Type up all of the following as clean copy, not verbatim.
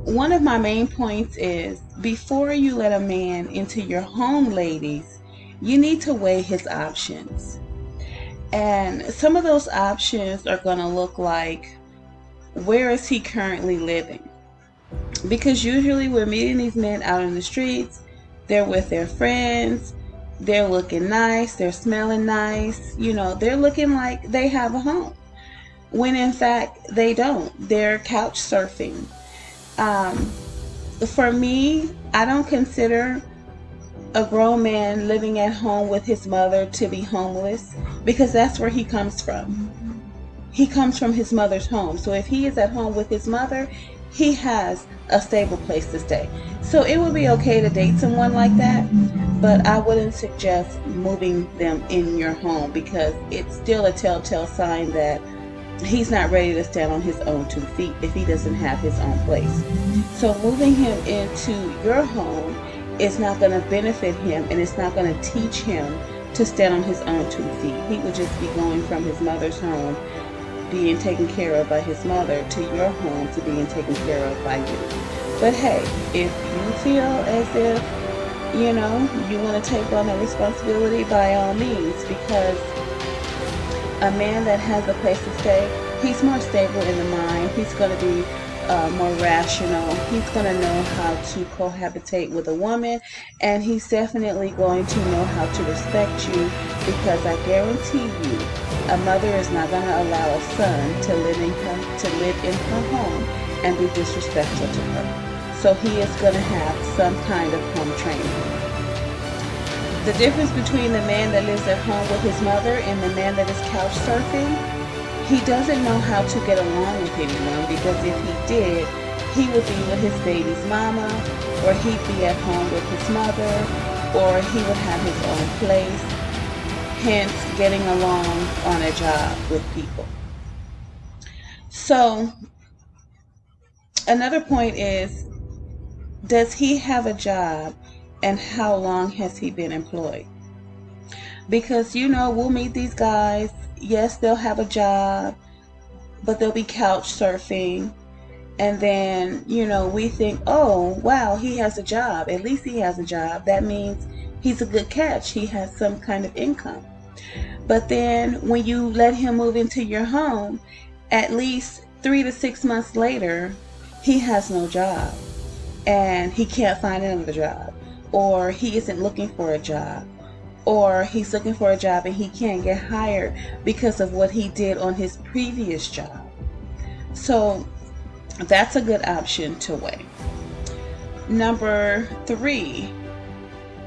one of my main points is before you let a man into your home, ladies, you need to weigh his options. And some of those options are going to look like, where is he currently living? Because usually we're meeting these men out in the streets, they're with their friends, they're looking nice, they're smelling nice, they're looking like they have a home. When in fact they don't. They're couch surfing. Um, for me, I don't consider a grown man living at home with his mother to be homeless, because that's where he comes from. He comes from his mother's home. So if he is at home with his mother, he has a stable place to stay. So it would be okay to date someone like that, but I wouldn't suggest moving them in your home, because it's still a telltale sign that he's not ready to stand on his own 2 feet if he doesn't have his own place. So moving him into your home is not going to benefit him, and it's not going to teach him to stand on his own 2 feet. He would just be going from his mother's home, being taken care of by his mother, to your home to being taken care of by you. But hey, if you feel as if, you want to take on that responsibility, by all means, because a man that has a place to stay, he's more stable in the mind. He's going to be more rational. He's going to know how to cohabitate with a woman, and he's definitely going to know how to respect you, because I guarantee you, a mother is not going to allow a son to live in her home and be disrespectful to her. So he is going to have some kind of home training. The difference between the man that lives at home with his mother and the man that is couch surfing, he doesn't know how to get along with anyone, because if he did, he would be with his baby's mama, or he'd be at home with his mother, or he would have his own place, hence getting along on a job with people. So another point is, does he have a job, and how long has he been employed? Because, we'll meet these guys. Yes, they'll have a job, but they'll be couch surfing. And then, we think, oh, wow, he has a job. At least he has a job. That means he's a good catch. He has some kind of income. But then when you let him move into your home, at least 3 to 6 months later, he has no job. And he can't find another job. Or he isn't looking for a job. Or he's looking for a job and he can't get hired because of what he did on his previous job. So that's a good option to weigh. Number 3,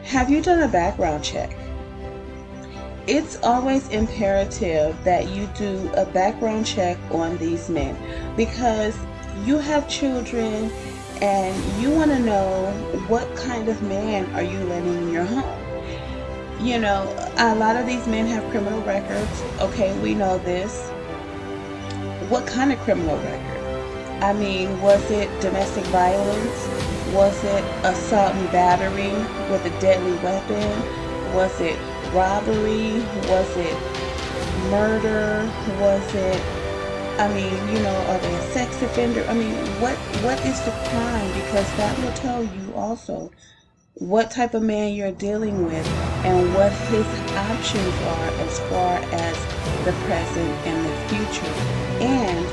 have you done a background check? It's always imperative that you do a background check on these men, because you have children and you want to know, what kind of man are you letting in your home? A lot of these men have criminal records. Okay, we know this. What kind of criminal record? I mean, was it domestic violence? Was it assault and battery with a deadly weapon? Was it robbery? Was it murder? Was it, are they a sex offender? What is the crime? Because that will tell you also what type of man you're dealing with and what his options are as far as the present and the future, and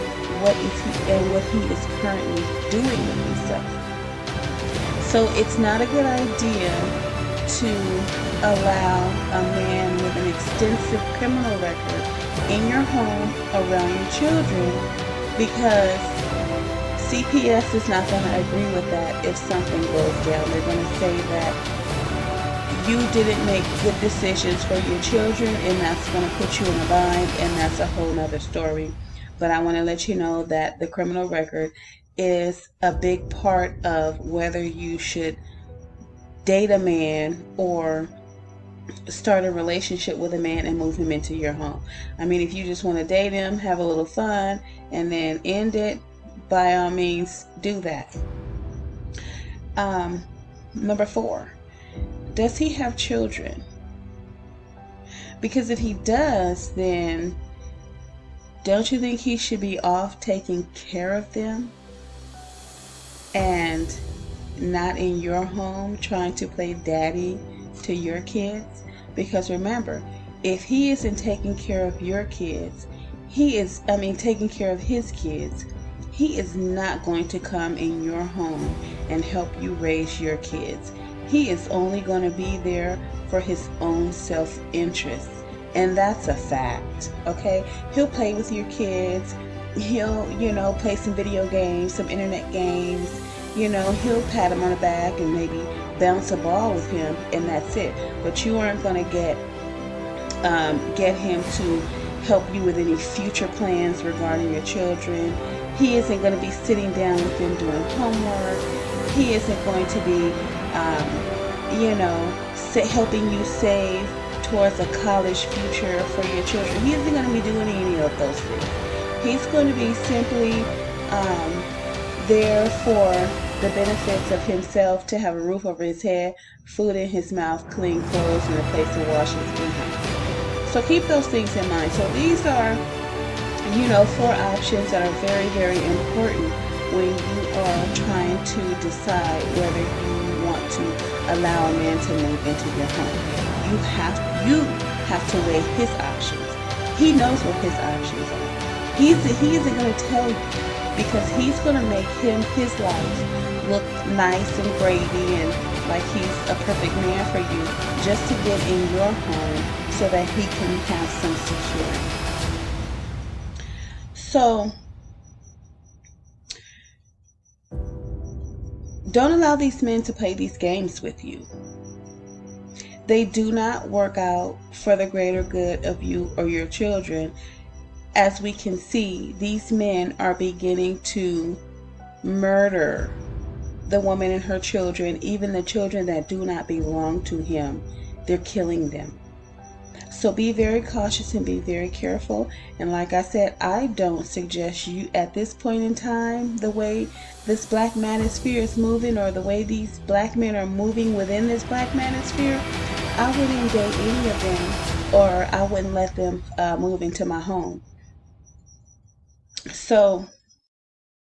what he is currently doing with himself. So it's not a good idea to allow a man with an extensive criminal record in your home around your children, because CPS is not going to agree with that if something goes down. They're going to say that you didn't make good decisions for your children, and that's going to put you in a bind, and that's a whole nother story. But I want to let you know that the criminal record is a big part of whether you should date a man or start a relationship with a man and move him into your home. If you just want to date him, have a little fun, and then end it, by all means, do that. Number 4, does he have children? Because if he does, then don't you think he should be off taking care of them and not in your home trying to play daddy to your kids. Because remember, if he isn't taking care of your kids, taking care of his kids, he is not going to come in your home and help you raise your kids. He is only going to be there for his own self-interest. And that's a fact, okay? He'll play with your kids. He'll, play some video games, some internet games. He'll pat him on the back and maybe bounce a ball with him, and that's it. But you aren't going to get him to help you with any future plans regarding your children. He isn't going to be sitting down with them doing homework. He isn't going to be, helping you save towards a college future for your children. He isn't going to be doing any of those things. He's going to be simply there for the benefits of himself, to have a roof over his head, food in his mouth, clean clothes, and a place to wash his hands. So keep those things in mind. So these are, 4 options that are very, very important when you are trying to decide whether you want to allow a man to move into your home. You have to weigh his options. He knows what his options are. He isn't going to tell you, because he's going to make his life look nice and gravy and like he's a perfect man for you, just to get in your home so that he can have some security. So don't allow these men to play these games with you. They do not work out for the greater good of you or your children. As we can see, these men are beginning to murder the woman and her children, even the children that do not belong to him. They're killing them. So be very cautious and be very careful. And like I said, I don't suggest you at this point in time, the way this black manosphere is moving, or the way these black men are moving within this black manosphere, I wouldn't date any of them, or I wouldn't let them move into my home. So